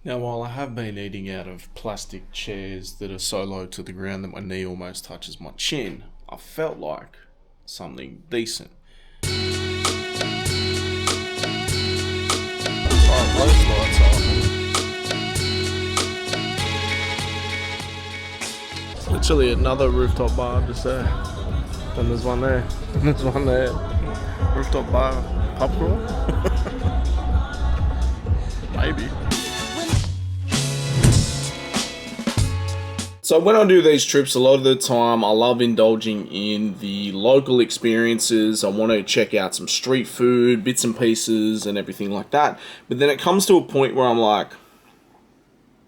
Now, while I have been eating out of plastic chairs that are so low to the ground that my knee almost touches my chin, I felt like something decent. Literally another rooftop bar just there. And there's one there. And there's one there. Rooftop bar pub crawl? Maybe. So when I do these trips, a lot of the time I love indulging in the local experiences. I want to check out some street food, bits and pieces and everything like that. But then it comes to a point where I'm like,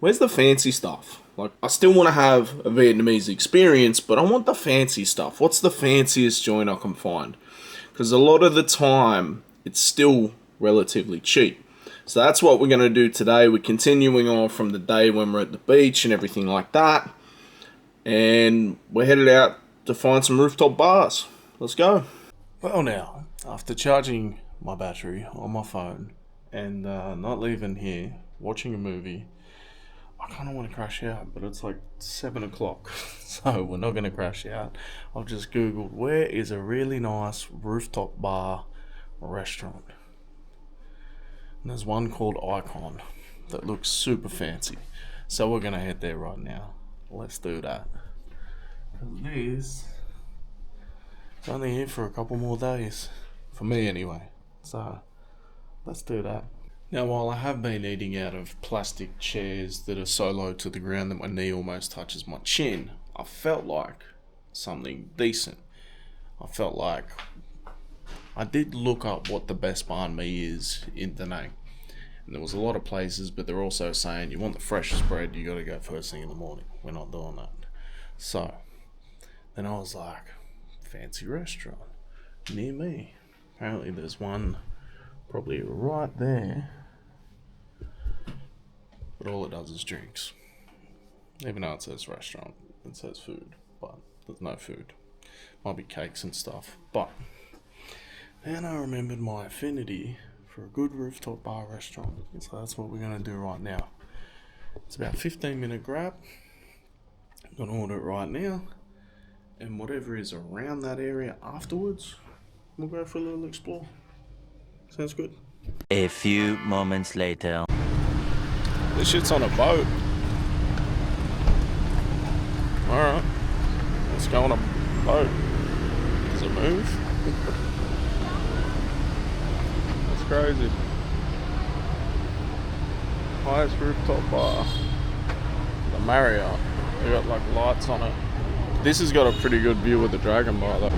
where's the fancy stuff? Like, I still want to have a Vietnamese experience, but I want the fancy stuff. What's the fanciest joint I can find? Because a lot of the time, it's still relatively cheap. So that's what we're going to do today. We're continuing on from the day when we're at the beach and everything like that. And we're headed out to find some rooftop bars. Let's go. Well now, after charging my battery on my phone and not leaving here, watching a movie, I kind of want to crash out, but it's like 7 o'clock, so we're not going to crash out. I've just googled where is a really nice rooftop bar restaurant. And there's one called Icon that looks super fancy, so we're going to head there right now. Let's do that. This is only here for a couple more days, for me anyway, so let's do that. Now, while I have been eating out of plastic chairs that are so low to the ground that my knee almost touches my chin, I felt like something decent. I felt like I did look up what the best banh mi is in Da Nang. And there was a lot of places, but they're also saying you want the freshest bread, you got to go first thing in the morning. We're not doing that. So then I was like, fancy restaurant near me. Apparently there's one probably right there, but all it does is drinks. Even though it says restaurant, it says food, but there's no food. Might be cakes and stuff. But then I remembered my affinity for a good rooftop bar restaurant, so that's what we're going to do right now. It's about a 15-minute grab. I'm going to order it right now, and whatever is around that area afterwards, we'll go for a little explore. Sounds good. A few moments later. This shit's on a boat. Alright. Let's go on a boat. Does it move? That's crazy. Highest rooftop bar. The Marriott. They got like lights on it. This has got a pretty good view of the Dragon Bar though.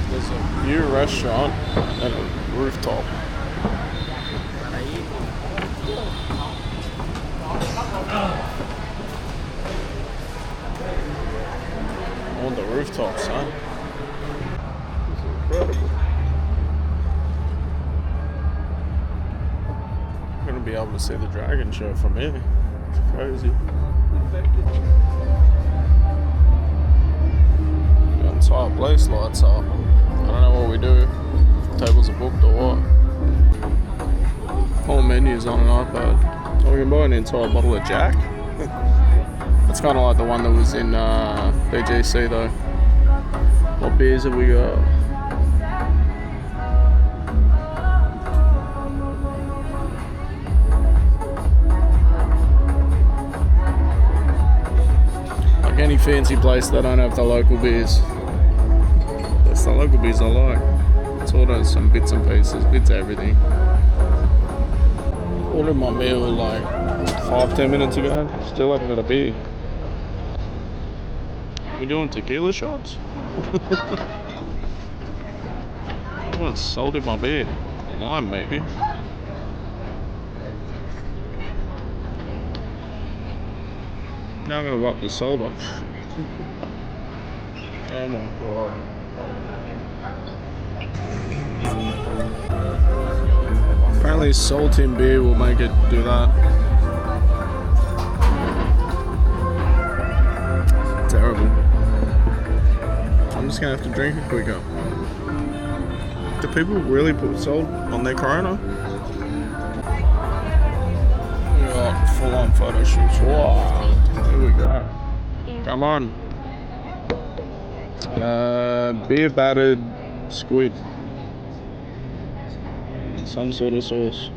There's a view restaurant and a rooftop. I want the rooftop, son. This is incredible. I'm gonna be able to see the dragon show from here. It's crazy. The entire place lights up. I don't know what we do. If tables are booked or what. All menus on an iPad. Or we can buy an entire bottle of Jack. It's kind of like the one that was in BGC though. What beers have we got? Like any fancy place, they don't have the local beers. That's the local beers I like. Let's order some bits and pieces, bits of everything. Ordered my meal like 5-10 minutes ago. Still haven't got a beer. We doing tequila shots? I haven't salted my beer. Lime maybe. Now I'm gonna wipe the salt off. Oh my god. Apparently salting beer will make it do that. Terrible. I'm just gonna have to drink it quicker. Do people really put salt on their Corona? full on photo shoots. Wow. Here we go. Come on. Beer battered squid. Some sort of sauce.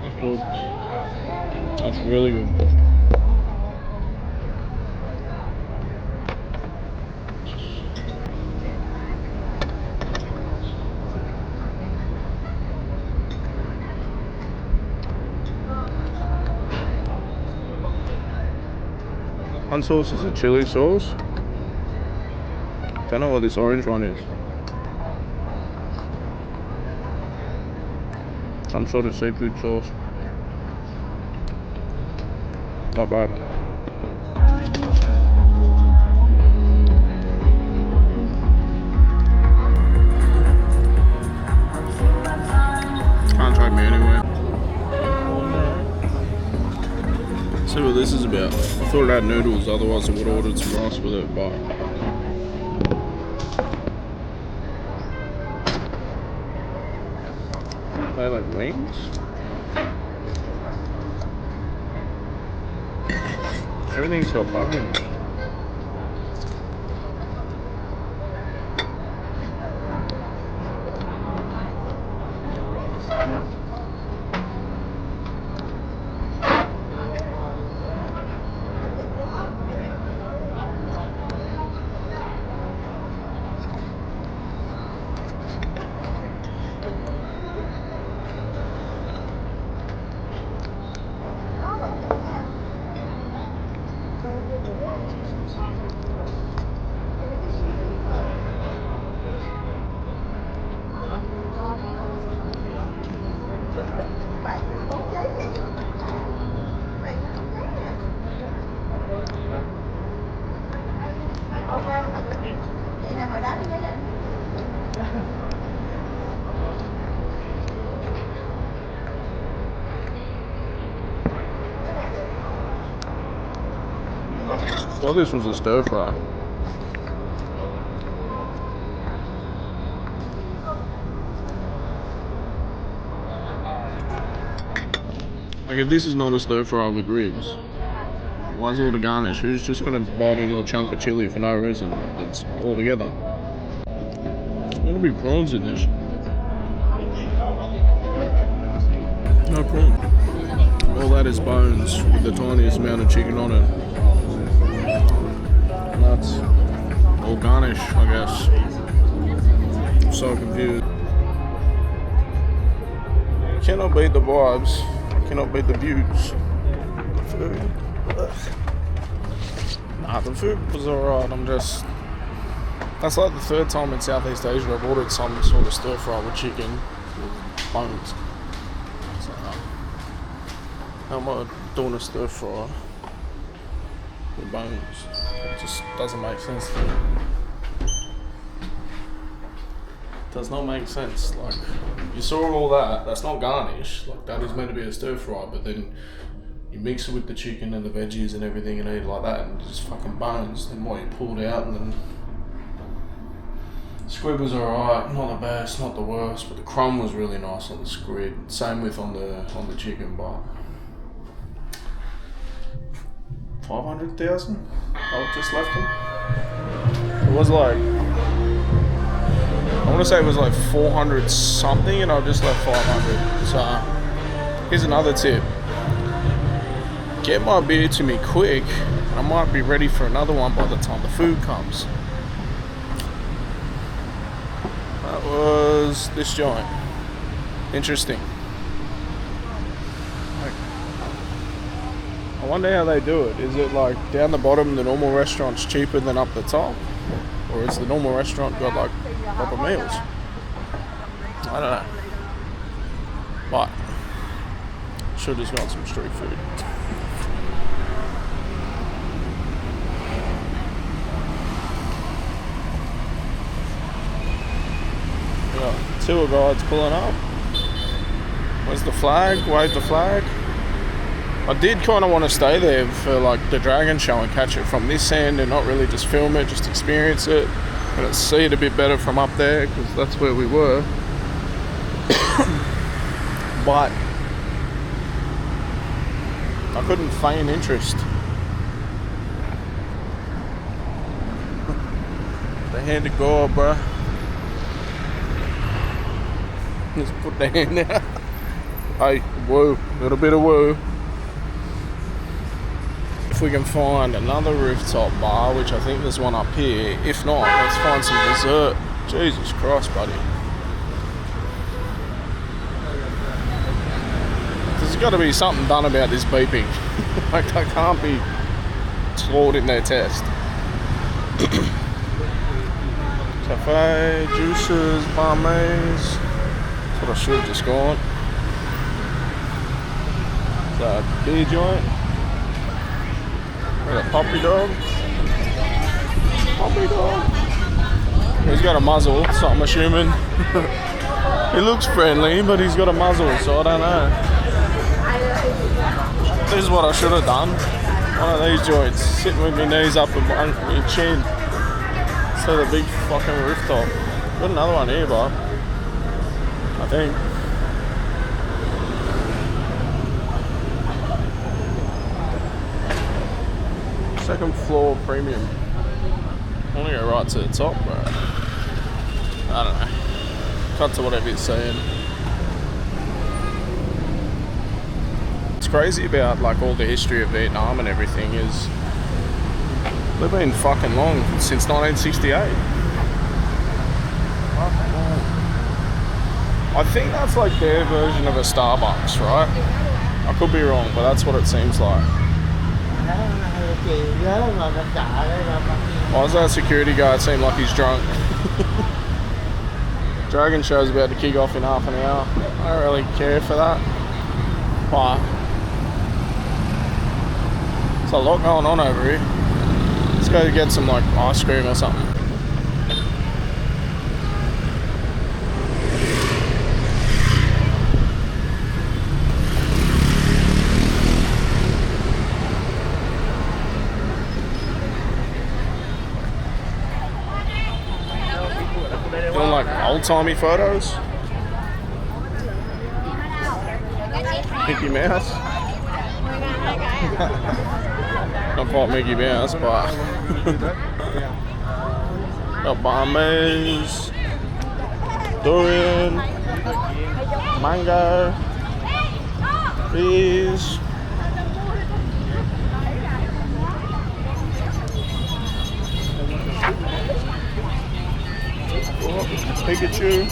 That's good. That's really good. One sauce is a chili sauce. Don't know what this orange one is. Some sort of seafood sauce. Not bad. Can't take me anywhere. See what this is about. I thought it had noodles, otherwise I would have ordered some rice with it, but they like wings? Everything's got bones. Well, this was a stir fry. Like, if this is not a stir fry with ribs, why's all the garnish? Who's just gonna bite into a chunk of chili for no reason? It's all together. There's gonna be prawns in this. No prawn. All that is bones with the tiniest amount of chicken on it. And that's all garnish, I guess. I'm so confused. Cannot beat the vibes. Cannot beat the views. Food. Ugh. Nah, the food was alright. That's like the third time in Southeast Asia I've ordered some sort of stir fry with chicken with bones. So, how am I doing a stir fry with bones? It just doesn't make sense to me. Does not make sense. Like, you saw all that, that's not garnish. Like, that is meant to be a stir fry, but then you mix it with the chicken and the veggies and everything and eat it like that, and just fucking bones. Then what, you pulled out, and then squid was alright, not the best, not the worst, but the crumb was really nice on the squid. Same with on the chicken, but 500,000 I just left them. It was like, I want to say it was like 400 something, and I just left 500. So here's another tip: get my beer to me quick, and I might be ready for another one by the time the food comes. That was this joint. Interesting. I wonder how they do it. Is it like down the bottom the normal restaurant's cheaper than up the top? Or is the normal restaurant got like proper meals? I don't know. But should have got some street food. Yeah, tour guides pulling up. Where's the flag? Wave the flag. I did kind of want to stay there for like the dragon show and catch it from this end and not really just film it, just experience it and see it a bit better from up there, because that's where we were. but I couldn't feign interest. The hand to God, bro. Just put the hand out. Hey, woo, little bit of woo. If we can find another rooftop bar, which I think there's one up here. If not, let's find some dessert. Jesus Christ, buddy. There's got to be something done about this beeping. Like, they can't be flawed in their test. Cafe, juices, barmaids. That's what I should have just gone. Is that a beer joint? Got a puppy dog. Puppy dog. He's got a muzzle, so I'm assuming. He looks friendly, but he's got a muzzle, so I don't know. This is what I should have done. One of these joints, sitting with my knees up and my chin. So the big fucking rooftop. Got another one here, Bob. I think. Second floor premium. I want to go right to the top, bro. I don't know. Cut to whatever it's saying. What's crazy about like all the history of Vietnam and everything is they've been fucking long since 1968. I think that's like their version of a Starbucks, right? I could be wrong, but that's what it seems like. Why does that security guard seem like he's drunk? Dragon show's about to kick off in half an hour. I don't really care for that. Why? There's a lot going on over here. Let's go get some like ice cream or something. Doing like old-timey photos. Mickey Mouse. Not quite Mickey Mouse, but got barmaids, durian, mango, bees. Pikachu.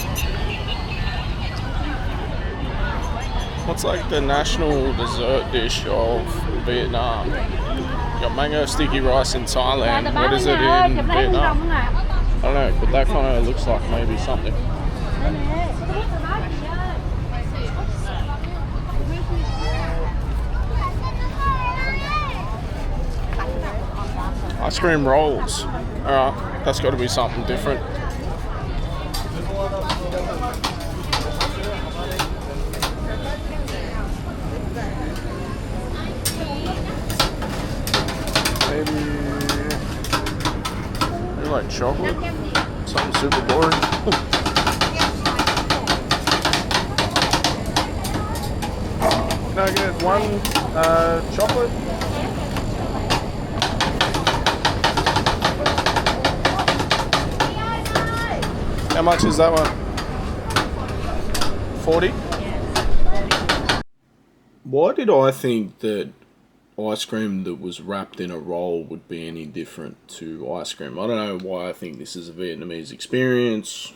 What's like the national dessert dish of Vietnam? You got mango sticky rice in Thailand. What is it in Vietnam? I don't know, but that kind of looks like maybe something. Ice cream rolls. Alright, that's got to be something different. Maybe like chocolate? Something super boring. Can I get one chocolate? How much is that one? 40? Why did I think that ice cream that was wrapped in a roll would be any different to ice cream? I don't know why I think this is a Vietnamese experience,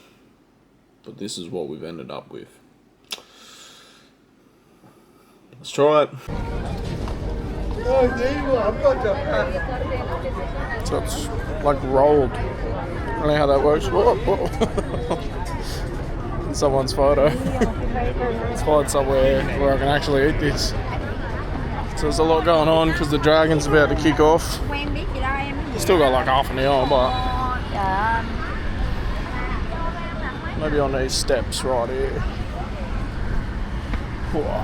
but this is what we've ended up with. Let's try it. So it's like rolled. I don't know how that works. Whoa, whoa. Someone's photo. Let's find somewhere where I can actually eat this. So there's a lot going on because the dragon's about to kick off. Still got like half an hour, but maybe on these steps right here. Whoa.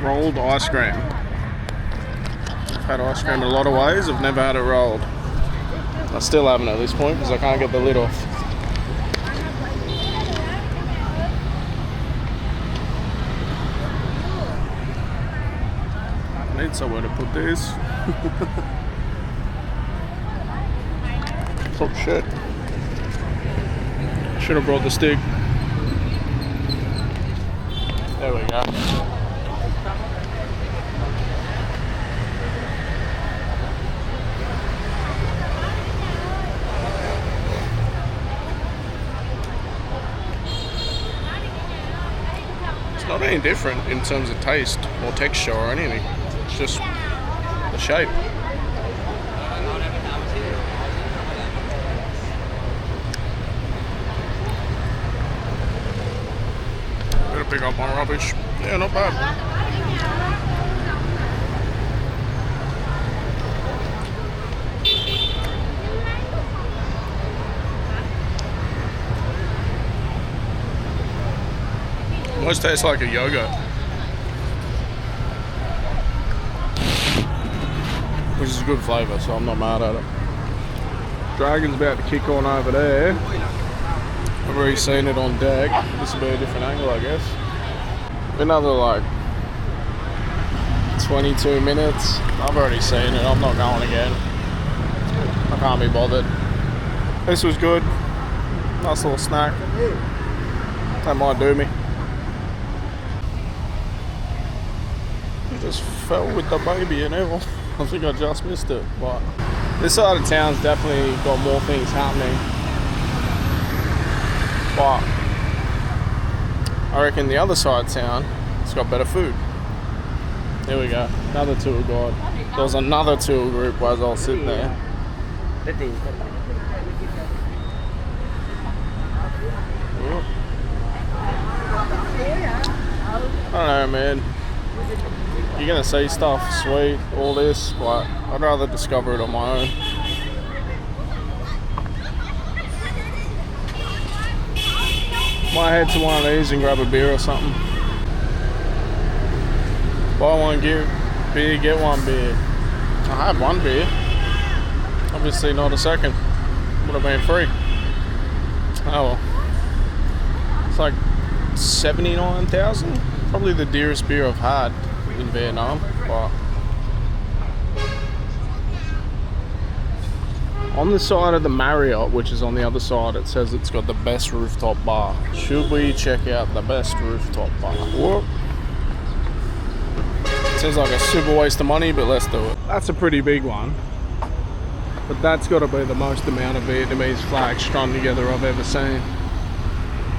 Rolled ice cream. I've had ice cream in a lot of ways. I've never had it rolled. I still haven't at this point because I can't get the lid off. pockets, so where to put this. Oh shit. Should have brought the stick. There we go. It's not any different in terms of taste or texture or anything. It's just the shape. Better pick up my rubbish. Yeah, not bad. Almost tastes like a yogurt. Which is a good flavour, so I'm not mad at it. Dragon's about to kick on over there. I've already seen it on deck. This will be a different angle, I guess. Another like 22 minutes. I've already seen it. I'm not going again. I can't be bothered. This was good. Nice little snack. That might do me. I just fell with the baby and everything. I think I just missed it. But this side of town's definitely got more things happening. But I reckon the other side of town, it's got better food. Here we go, another tour guide. There was another tour group as I was sitting there. I don't know, man. You're gonna see stuff sweet, all this, but I'd rather discover it on my own. Might head to one of these and grab a beer or something. Buy one, get beer, get one beer. I had one beer. Obviously not a second. Would have been free. Oh well. It's like 79,000. Probably the dearest beer I've had in Vietnam. But on the side of the Marriott, which is on the other side, it says it's got the best rooftop bar. Should we check out the best rooftop bar? Whoop. Seems like a super waste of money, but let's do it. That's a pretty big one. But that's got to be the most amount of Vietnamese flags strung together I've ever seen.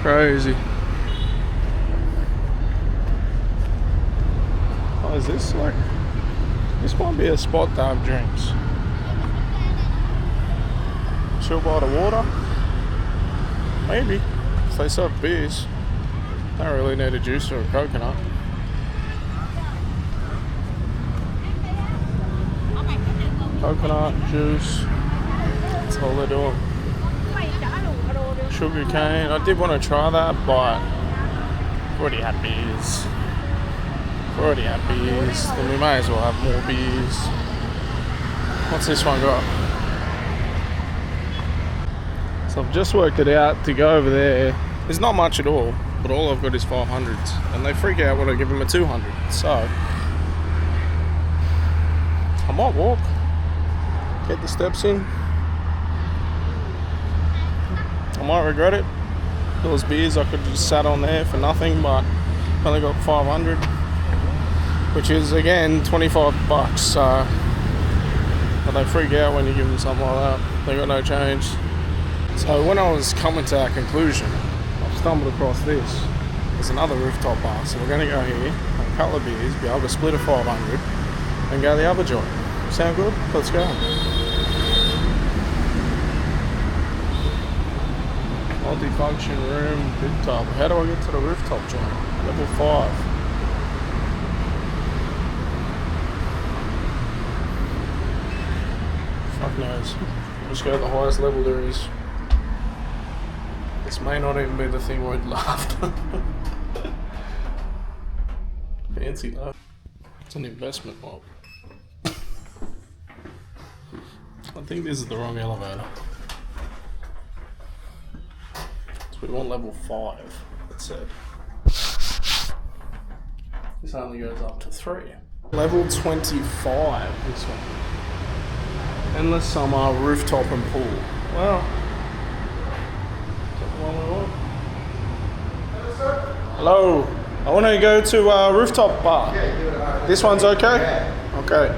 Crazy. Oh, is this like... This might be a spot to have drinks. Chill by the water? Maybe. If they serve beers. Don't really need a juice or a coconut. Coconut, juice. That's all they do. Sugar cane. I did want to try that, but I've already had beers. Then we may as well have more beers. What's this one got? So I've just worked it out to go over there. There's not much at all, but all I've got is 500s. And they freak out when I give them a 200. So I might walk. Get the steps in. I might regret it. Those beers I could have just sat on there for nothing, but I only got 500, which is again 25 bucks. So, but they freak out when you give them something like that. They got no change. So when I was coming to that conclusion, I stumbled across this. There's another rooftop bar, so we're going to go here, have a couple of beers, be able to split a 500, and go to the other joint. Sound good? Let's go. Multi-function room, rooftop. How do I get to the rooftop joint? Level 5. Fuck knows. Just go to the highest level there is. This may not even be the thing we'd laughed. Fancy though. It's an investment mob. I think this is the wrong elevator. So we want level 5, it said. This only goes up to 3. Level 25, this one. Endless summer, rooftop and pool. Well, is that the one we want? Hello, I want to go to rooftop bar. This one's okay? Okay.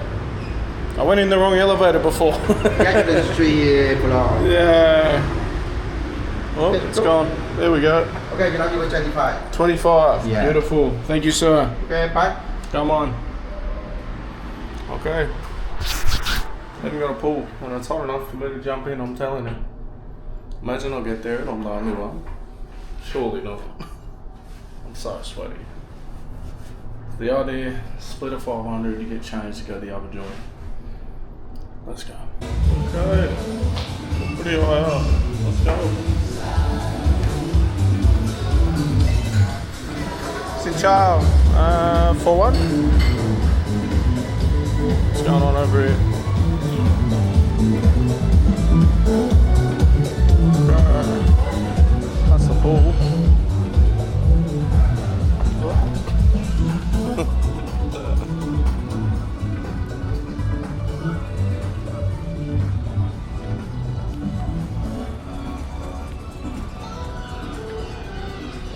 I went in the wrong elevator before. Yeah. Oh, it's gone. There we go. Okay, can I give you 25? 25. Yeah. Beautiful. Thank you, sir. Okay, bye. Come on. Okay. Haven't got a pool. When it's hot enough for me to jump in, I'm telling you. Imagine I get there and I'm the only one. Surely not. I'm so sweaty. The idea, split a 500, you get changed to go to the other joint. Let's go. Okay. Pretty high up. Let's go. Xin chào. For one? What's going on over here? That's the pool.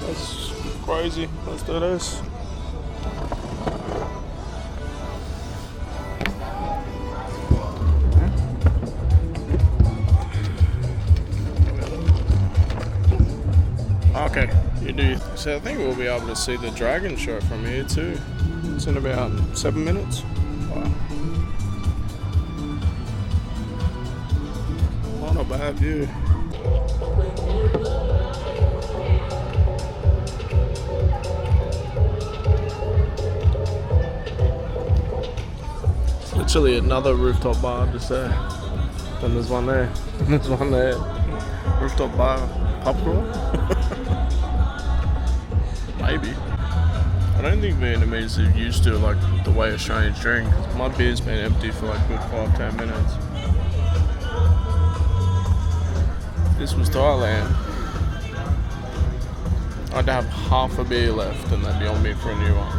That's crazy. Let's do this. Okay, you do. So I think we'll be able to see the dragon show from here too. It's in about 7 minutes. Wow. Not a bad view. It's literally another rooftop bar just there. Then there's one there. There's one there. Rooftop bar. Pub crawl? Maybe. I don't think Vietnamese are used to like the way Australians drink. My beer's been empty for like good 5-10 minutes. If this was Thailand, I'd have half a beer left and they'd be on me for a new one.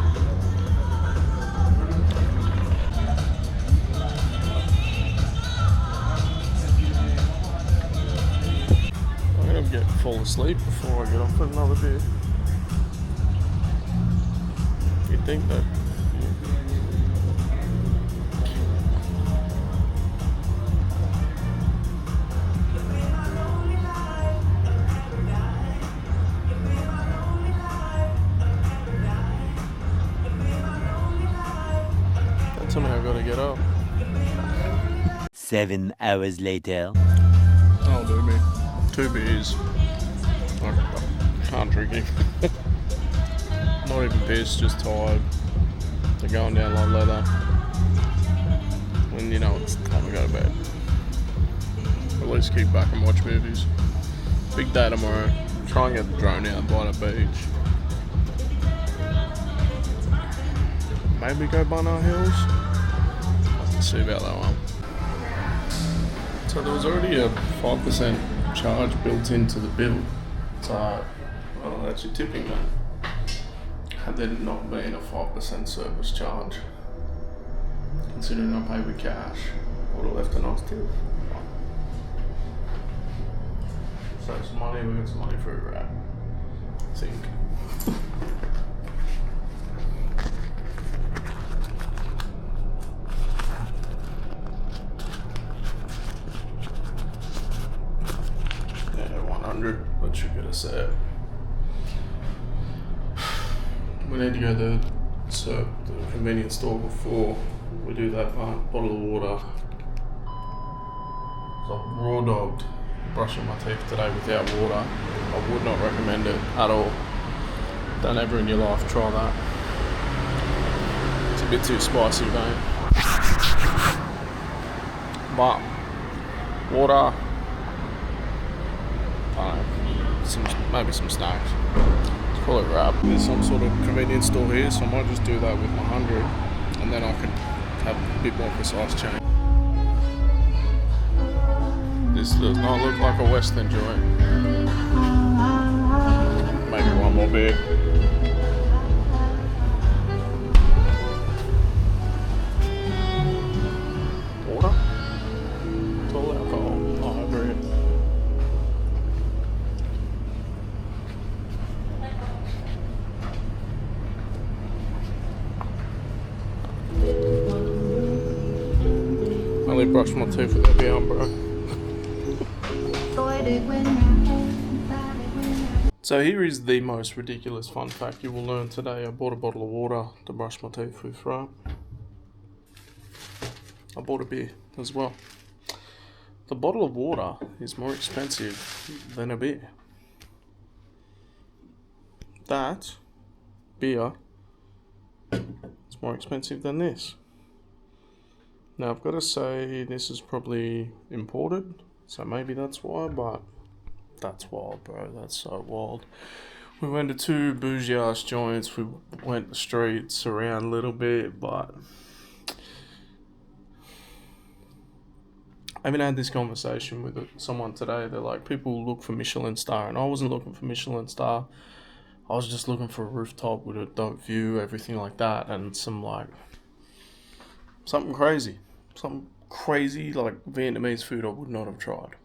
I'm gonna get fall asleep before I get off with another beer. You'd think that. That's something I've got to get up. 7 hours later. That'll do me. 2 beers. I can't drink it. Not even pissed, just tired. They're going down like leather. And you know it's time to go to bed. At least kick back and watch movies. Big day tomorrow. Try and get the drone out by the beach. Maybe go Bunner Hills. I'll have to see about that one. So there was already a 5% charge built into the bill. So, well, that's your tipping man. Had there not been a 5% service charge, considering I paid with cash, I would have left a nice tip. Save some money, we got some money for a wrap. I think. Yeah, 100, that should get us there. We need to go to the convenience store before we do that bottle of water. So I've raw dogged brushing my teeth today without water. I would not recommend it at all. Don't ever in your life try that. It's a bit too spicy, mate. But water, maybe some snacks. Call it wrap. There's some sort of convenience store here, so I might just do that with my 100 and then I can have a bit more precise change. This does not look like a Western joint. Maybe one more beer. brush my teeth with that beer, bro. So here is the most ridiculous fun fact you will learn today. I bought a bottle of water to brush my teeth with, right? I bought a beer as well. The bottle of water is more expensive than a beer. That beer is more expensive than this. Now I've got to say this is probably imported, so maybe that's why, but that's wild, bro. That's so wild. We went to 2 bougie ass joints. We went the streets around a little bit, but I even had this conversation with someone today. They're like, people look for Michelin star, and I wasn't looking for Michelin star. I was just looking for a rooftop with a dope view, everything like that, and something crazy, like Vietnamese food I would not have tried.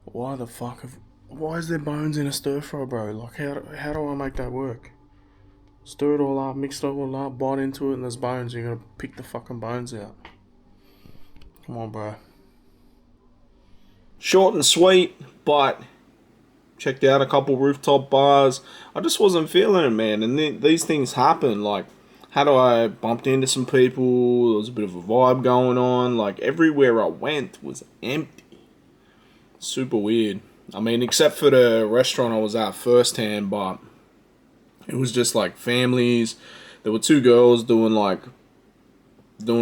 Why is there bones in a stir fry, bro? Like, how do I make that work? Stir it all up, mix it all up, bite into it, and there's bones. You gotta pick the fucking bones out. Come on, bro. Short and sweet, but checked out a couple rooftop bars. I just wasn't feeling it, man. And these things happen. Like, I bumped into some people. There was a bit of a vibe going on. Like, everywhere I went was empty. Super weird. I mean, except for the restaurant I was at firsthand, but it was just like families. There were 2 girls doing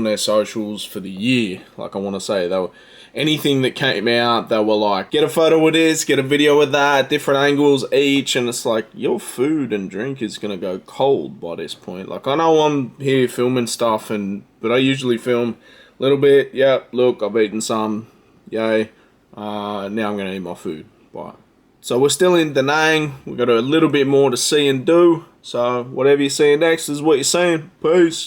their socials for the year. Like, I want to say, they were anything that came out, they were like, get a photo with this, get a video with that, different angles each, and it's like, your food and drink is gonna go cold by this point. Like, I know I'm here filming stuff, but I usually film a little bit. Yeah, look, I've eaten some, yay. Now I'm gonna eat my food. But so we're still in Da Nang. We've got a little bit more to see and do. So whatever you're seeing next is what you're seeing. Peace.